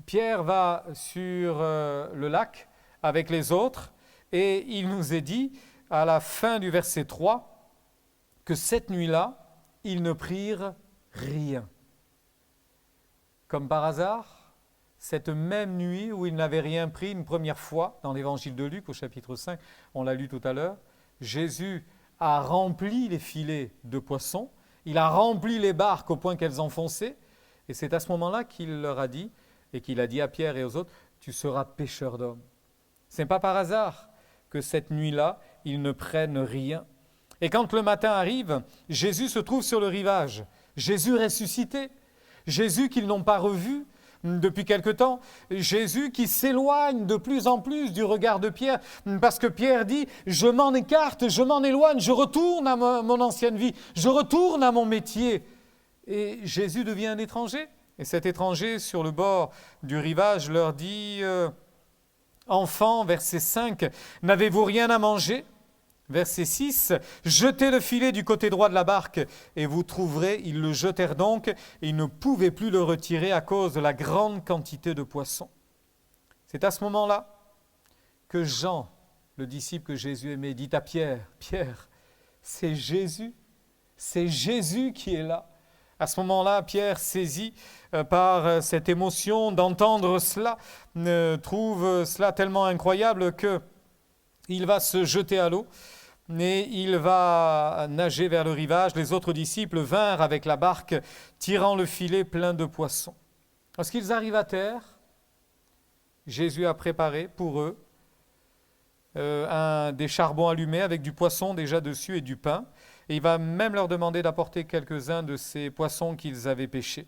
Pierre va sur le lac avec les autres, et il nous est dit, à la fin du verset 3, que cette nuit-là, ils ne prirent rien. Comme par hasard, cette même nuit où ils n'avaient rien pris une première fois, dans l'évangile de Luc au chapitre 5, on l'a lu tout à l'heure, Jésus a rempli les filets de poissons, il a rempli les barques au point qu'elles enfonçaient, et c'est à ce moment-là qu'il leur a dit, et qu'il a dit à Pierre et aux autres, tu seras pécheur d'hommes. Ce n'est pas par hasard que cette nuit-là, ils ne prennent rien. Et quand le matin arrive, Jésus se trouve sur le rivage. Jésus ressuscité. Jésus qu'ils n'ont pas revu depuis quelque temps. Jésus qui s'éloigne de plus en plus du regard de Pierre, parce que Pierre dit, je m'en écarte, je m'en éloigne, je retourne à mon ancienne vie, je retourne à mon métier. Et Jésus devient un étranger. Et cet étranger, sur le bord du rivage, leur dit... Enfants, verset 5, n'avez-vous rien à manger? Verset 6, jetez le filet du côté droit de la barque et vous trouverez. Ils le jetèrent donc et ils ne pouvaient plus le retirer à cause de la grande quantité de poissons. C'est à ce moment-là que Jean, le disciple que Jésus aimait, dit à Pierre, Pierre, c'est Jésus qui est là. À ce moment-là, Pierre, saisi par cette émotion d'entendre cela, trouve cela tellement incroyable qu'il va se jeter à l'eau et il va nager vers le rivage. Les autres disciples vinrent avec la barque, tirant le filet plein de poissons. Lorsqu'ils arrivent à terre, Jésus a préparé pour eux des charbons allumés avec du poisson déjà dessus et du pain. Et il va même leur demander d'apporter quelques-uns de ces poissons qu'ils avaient pêchés.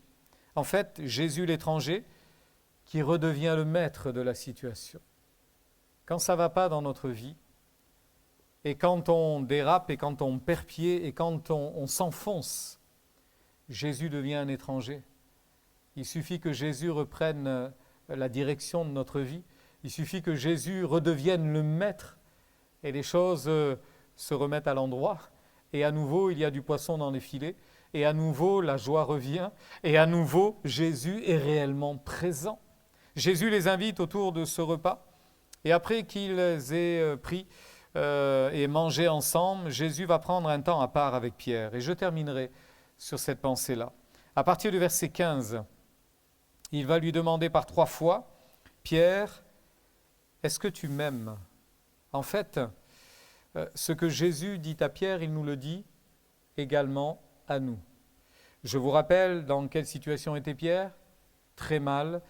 En fait, Jésus l'étranger, qui redevient le maître de la situation. Quand ça ne va pas dans notre vie, et quand on dérape, et quand on perd pied, et quand on s'enfonce, Jésus devient un étranger. Il suffit que Jésus reprenne la direction de notre vie. Il suffit que Jésus redevienne le maître, et les choses se remettent à l'endroit. Et à nouveau, il y a du poisson dans les filets. Et à nouveau, la joie revient. Et à nouveau, Jésus est réellement présent. Jésus les invite autour de ce repas. Et après qu'ils aient pris et mangé ensemble, Jésus va prendre un temps à part avec Pierre. Et je terminerai sur cette pensée-là. À partir du verset 15, il va lui demander par 3 fois, « Pierre, est-ce que tu m'aimes ?» En fait, ce que Jésus dit à Pierre, il nous le dit également à nous. Je vous rappelle dans quelle situation était Pierre? Très mal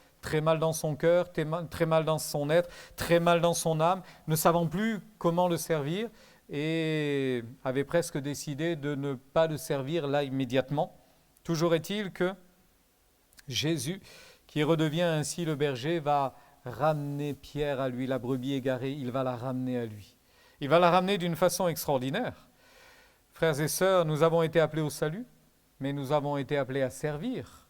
dans son cœur, très mal dans son être, très mal dans son âme, ne savant plus comment le servir et avait presque décidé de ne pas le servir là immédiatement. Toujours est-il que Jésus, qui redevient ainsi le berger, va ramener Pierre à lui, la brebis égarée, il va la ramener à lui. Il va la ramener d'une façon extraordinaire. Frères et sœurs, nous avons été appelés au salut, mais nous avons été appelés à servir.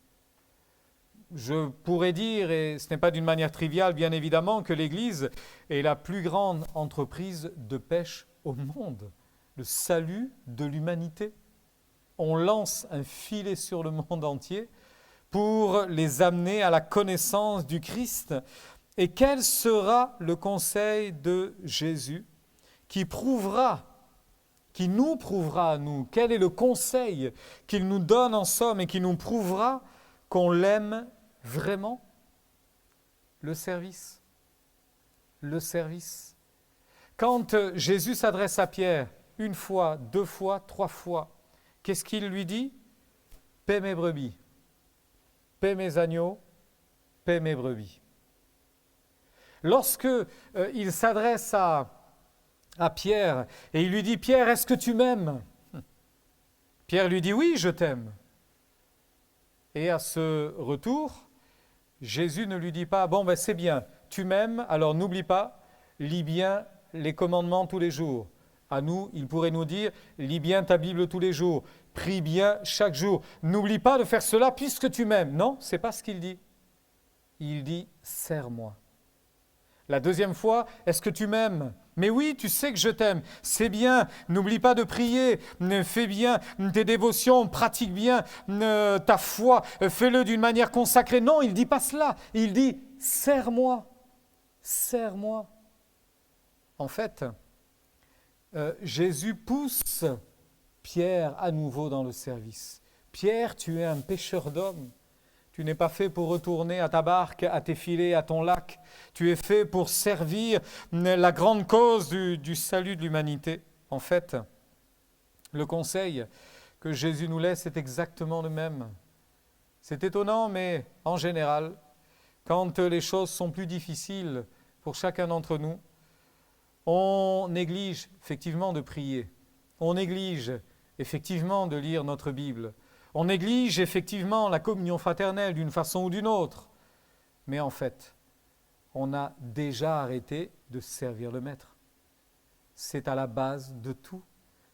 je pourrais dire, et ce n'est pas d'une manière triviale bien évidemment, que l'Église est la plus grande entreprise de pêche au monde, le salut de l'humanité. On lance un filet sur le monde entier pour les amener à la connaissance du Christ. Et quel sera le conseil de Jésus qui nous prouvera à nous, quel est le conseil qu'il nous donne en somme et qui nous prouvera qu'on l'aime vraiment? Le service. Le service. Quand Jésus s'adresse à Pierre, une fois, deux fois, trois fois, qu'est-ce qu'il lui dit? Paie mes brebis, paie mes agneaux, paie mes brebis. Lorsque il s'adresse à Pierre et il lui dit « Pierre, est-ce que tu m'aimes ?» Pierre lui dit « Oui, je t'aime. » Et à ce retour, Jésus ne lui dit pas « Bon, ben c'est bien, tu m'aimes, alors n'oublie pas, lis bien les commandements tous les jours. » À nous, il pourrait nous dire « Lis bien ta Bible tous les jours, prie bien chaque jour. N'oublie pas de faire cela puisque tu m'aimes. » Non, ce n'est pas ce qu'il dit. Il dit « Sers-moi. » La deuxième fois, est-ce que tu m'aimes? Mais oui, tu sais que je t'aime. C'est bien, n'oublie pas de prier, fais bien tes dévotions, pratique bien ta foi, fais-le d'une manière consacrée. Non, il ne dit pas cela. Il dit, sers-moi, sers-moi. En fait, Jésus pousse Pierre à nouveau dans le service. Pierre, tu es un pêcheur d'hommes. Tu n'es pas fait pour retourner à ta barque, à tes filets, à ton lac. Tu es fait pour servir la grande cause du salut de l'humanité. En fait, le conseil que Jésus nous laisse est exactement le même. C'est étonnant, mais en général, quand les choses sont plus difficiles pour chacun d'entre nous, on néglige effectivement de prier. On néglige effectivement de lire notre Bible. On néglige effectivement la communion fraternelle d'une façon ou d'une autre. Mais en fait, on a déjà arrêté de servir le Maître. C'est à la base de tout.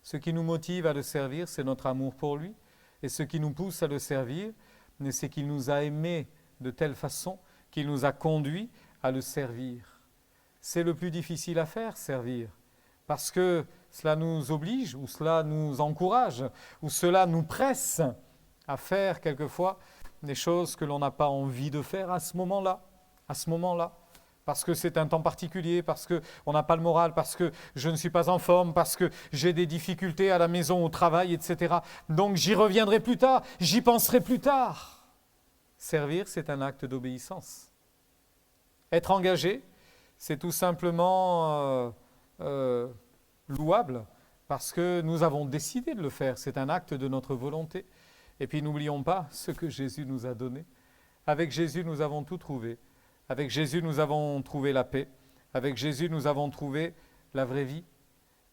Ce qui nous motive à le servir, c'est notre amour pour lui. Et ce qui nous pousse à le servir, c'est qu'il nous a aimés de telle façon qu'il nous a conduits à le servir. C'est le plus difficile à faire, servir. Parce que cela nous oblige, ou cela nous encourage, ou cela nous presse à faire quelquefois des choses que l'on n'a pas envie de faire à ce moment-là, parce que c'est un temps particulier, parce qu'on n'a pas le moral, parce que je ne suis pas en forme, parce que j'ai des difficultés à la maison, au travail, etc. Donc j'y reviendrai plus tard, j'y penserai plus tard. Servir, c'est un acte d'obéissance. Être engagé, c'est tout simplement louable, parce que nous avons décidé de le faire, c'est un acte de notre volonté. Et puis n'oublions pas ce que Jésus nous a donné. Avec Jésus, nous avons tout trouvé. Avec Jésus, nous avons trouvé la paix. Avec Jésus, nous avons trouvé la vraie vie.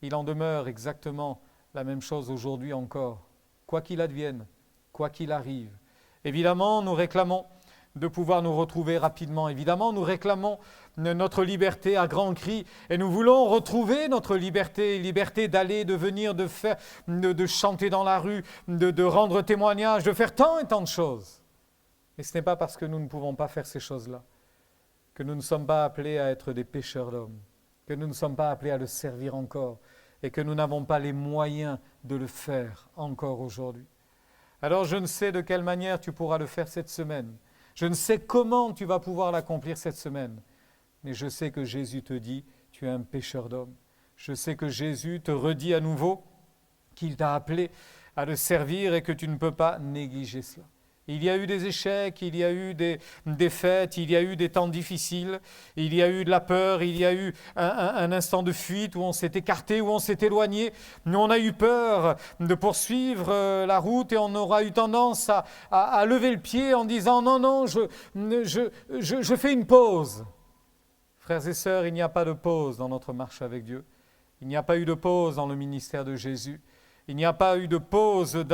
Il en demeure exactement la même chose aujourd'hui encore. Quoi qu'il advienne, quoi qu'il arrive. Évidemment, nous réclamons de pouvoir nous retrouver rapidement. Évidemment, nous réclamons notre liberté à grands cris et nous voulons retrouver notre liberté d'aller, de venir, de faire, de chanter dans la rue, de rendre témoignage, de faire tant et tant de choses. Mais ce n'est pas parce que nous ne pouvons pas faire ces choses-là que nous ne sommes pas appelés à être des pêcheurs d'hommes, que nous ne sommes pas appelés à le servir encore et que nous n'avons pas les moyens de le faire encore aujourd'hui. Alors je ne sais de quelle manière tu pourras le faire cette semaine. Je ne sais comment tu vas pouvoir l'accomplir cette semaine, mais je sais que Jésus te dit, tu es un pêcheur d'hommes. Je sais que Jésus te redit à nouveau qu'il t'a appelé à le servir et que tu ne peux pas négliger cela. Il y a eu des échecs, il y a eu des défaites, il y a eu des temps difficiles, il y a eu de la peur, il y a eu un instant de fuite où on s'est écarté, où on s'est éloigné. Nous, on a eu peur de poursuivre la route et on aura eu tendance à lever le pied en disant « Non, je fais une pause ». Frères et sœurs, il n'y a pas de pause dans notre marche avec Dieu. Il n'y a pas eu de pause dans le ministère de Jésus. Il n'y a pas eu de pause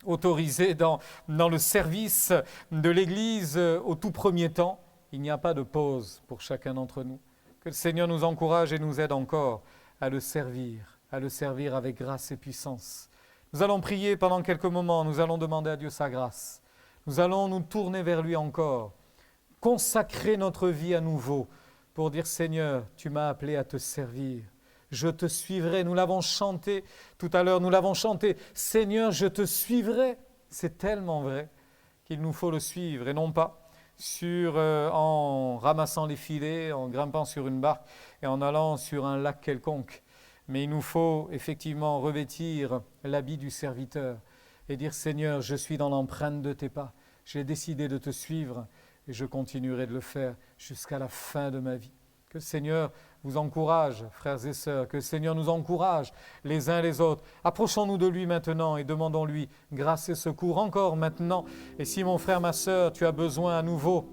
autorisé dans le service de l'Église au tout premier temps. Il n'y a pas de pause pour chacun d'entre nous. Que le Seigneur nous encourage et nous aide encore à le servir avec grâce et puissance. Nous allons prier pendant quelques moments, nous allons demander à Dieu sa grâce. Nous allons nous tourner vers lui encore, consacrer notre vie à nouveau pour dire Seigneur, tu m'as appelé à te servir. Je te suivrai. Nous l'avons chanté tout à l'heure, nous l'avons chanté. Seigneur, je te suivrai. C'est tellement vrai qu'il nous faut le suivre et non pas en ramassant les filets, en grimpant sur une barque et en allant sur un lac quelconque. Mais il nous faut effectivement revêtir l'habit du serviteur et dire Seigneur, je suis dans l'empreinte de tes pas. J'ai décidé de te suivre et je continuerai de le faire jusqu'à la fin de ma vie. Que le Seigneur vous encourage, frères et sœurs, que le Seigneur nous encourage les uns les autres. Approchons-nous de lui maintenant et demandons-lui grâce et secours encore maintenant. Et si mon frère, ma sœur, tu as besoin à nouveau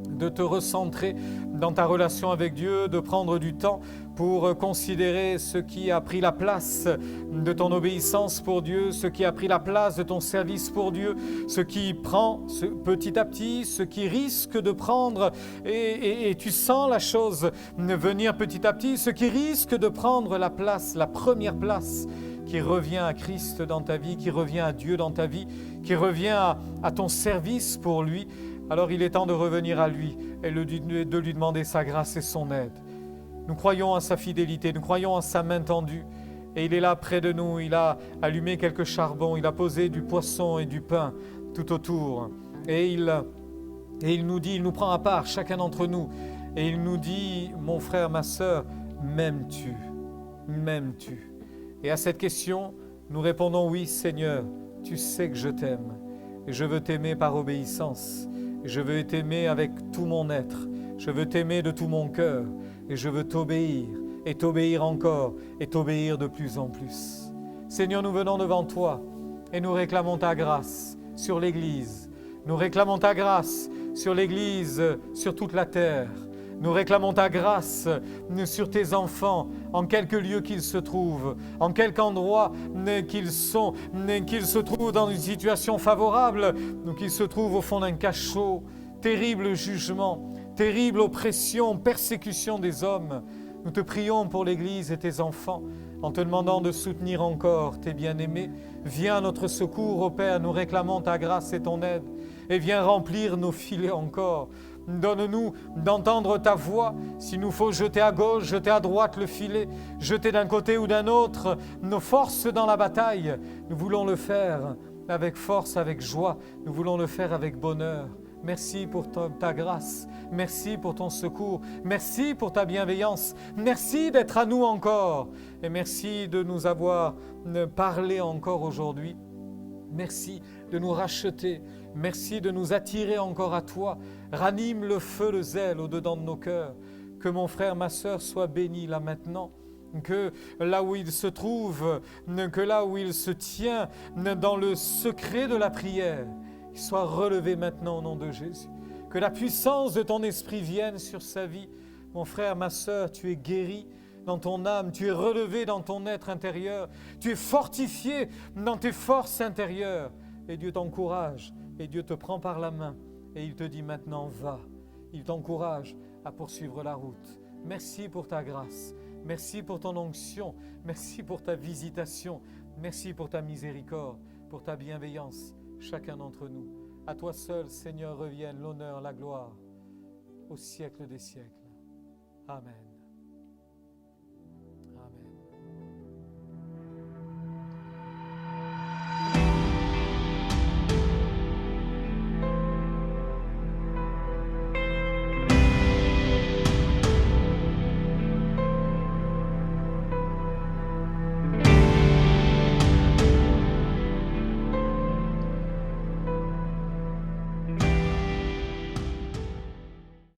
de te recentrer dans ta relation avec Dieu, de prendre du temps pour considérer ce qui a pris la place de ton obéissance pour Dieu, ce qui a pris la place de ton service pour Dieu, ce qui prend petit à petit, ce qui risque de prendre, et tu sens la chose venir petit à petit, ce qui risque de prendre la place, la première place qui revient à Christ dans ta vie, qui revient à Dieu dans ta vie, qui revient à ton service pour lui. Alors il est temps de revenir à lui et de lui demander sa grâce et son aide. Nous croyons en sa fidélité, nous croyons en sa main tendue. Et il est là près de nous, il a allumé quelques charbons, il a posé du poisson et du pain tout autour. Et il nous dit, il nous prend à part, chacun d'entre nous. Et il nous dit, mon frère, ma sœur, m'aimes-tu? M'aimes-tu? Et à cette question, nous répondons, oui Seigneur, tu sais que je t'aime. Et je veux t'aimer par obéissance. Je veux t'aimer avec tout mon être. Je veux t'aimer de tout mon cœur. Et je veux t'obéir, et t'obéir encore, et t'obéir de plus en plus. Seigneur, nous venons devant toi, et nous réclamons ta grâce sur l'Église. Nous réclamons ta grâce sur l'Église, sur toute la terre. Nous réclamons ta grâce sur tes enfants, en quelque lieu qu'ils se trouvent, en quelque endroit qu'ils se trouvent dans une situation favorable, ou qu'ils se trouvent au fond d'un cachot. Terrible jugement, terrible oppression, persécution des hommes. Nous te prions pour l'Église et tes enfants, en te demandant de soutenir encore tes bien-aimés. Viens à notre secours, ô Père, nous réclamons ta grâce et ton aide, et viens remplir nos filets encore. Donne-nous d'entendre ta voix. S'il nous faut jeter à gauche, jeter à droite le filet, jeter d'un côté ou d'un autre nos forces dans la bataille, nous voulons le faire avec force, avec joie. Nous voulons le faire avec bonheur. Merci pour ta grâce. Merci pour ton secours. Merci pour ta bienveillance. Merci d'être à nous encore. Et merci de nous avoir parlé encore aujourd'hui. Merci de nous racheter. Merci de nous attirer encore à toi. Ranime le feu, le zèle au-dedans de nos cœurs. Que mon frère, ma sœur soit béni là maintenant. Que là où il se trouve, que là où il se tient, dans le secret de la prière, il soit relevé maintenant au nom de Jésus. Que la puissance de ton esprit vienne sur sa vie. Mon frère, ma sœur, tu es guéri dans ton âme, tu es relevé dans ton être intérieur, tu es fortifié dans tes forces intérieures. Et Dieu t'encourage, et Dieu te prend par la main, et il te dit maintenant, va. Il t'encourage à poursuivre la route. Merci pour ta grâce, merci pour ton onction, merci pour ta visitation, merci pour ta miséricorde, pour ta bienveillance. Chacun d'entre nous. À toi seul, Seigneur, revienne l'honneur, la gloire, au siècle des siècles. Amen.